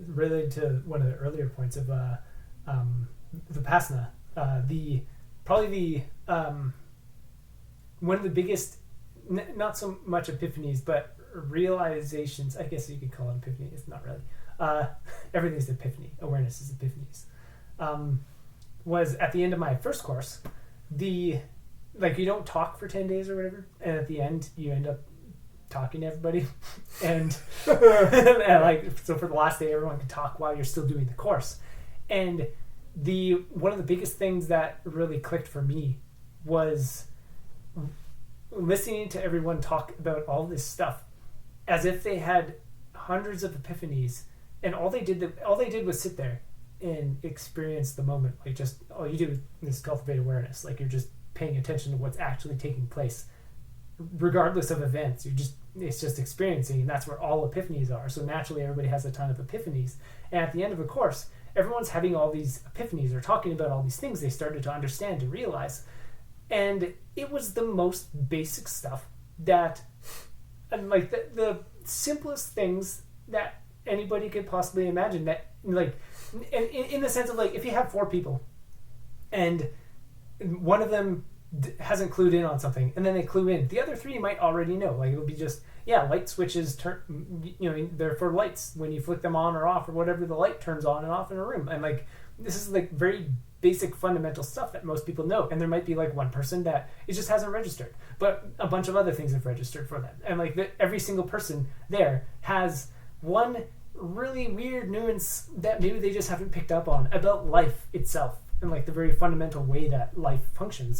related to one of the earlier points of Vipassana, the probably the one of the biggest, not so much epiphanies, but realizations. I guess you could call it epiphany. It's not really. Everything's epiphany. Awareness is epiphanies. Was at the end of my first course, you don't talk for 10 days or whatever, and at the end you end up talking to everybody, and, and so for the last day everyone can talk while you're still doing the course. And one of the biggest things that really clicked for me was listening to everyone talk about all this stuff as if they had hundreds of epiphanies, and all they did was sit there and experience the moment. Like, just all you do is cultivate awareness. Like, you're just paying attention to what's actually taking place regardless of events. It's just experiencing, and that's where all epiphanies are. So naturally everybody has a ton of epiphanies, and at the end of a course everyone's having all these epiphanies or talking about all these things they started to understand and realize. And it was the most basic stuff that, and like the simplest things that anybody could possibly imagine, that like in the sense of, like, if you have 4 people and one of them hasn't clued in on something, and then they clue in, the other 3 might already know. Like, it'll be just, light switches turn, they're for lights. When you flick them on or off or whatever, the light turns on and off in a room. And like, this is like very basic fundamental stuff that most people know. And there might be like one person that it just hasn't registered, but a bunch of other things have registered for them. And like every single person there has one really weird nuance that maybe they just haven't picked up on about life itself, and like the very fundamental way that life functions.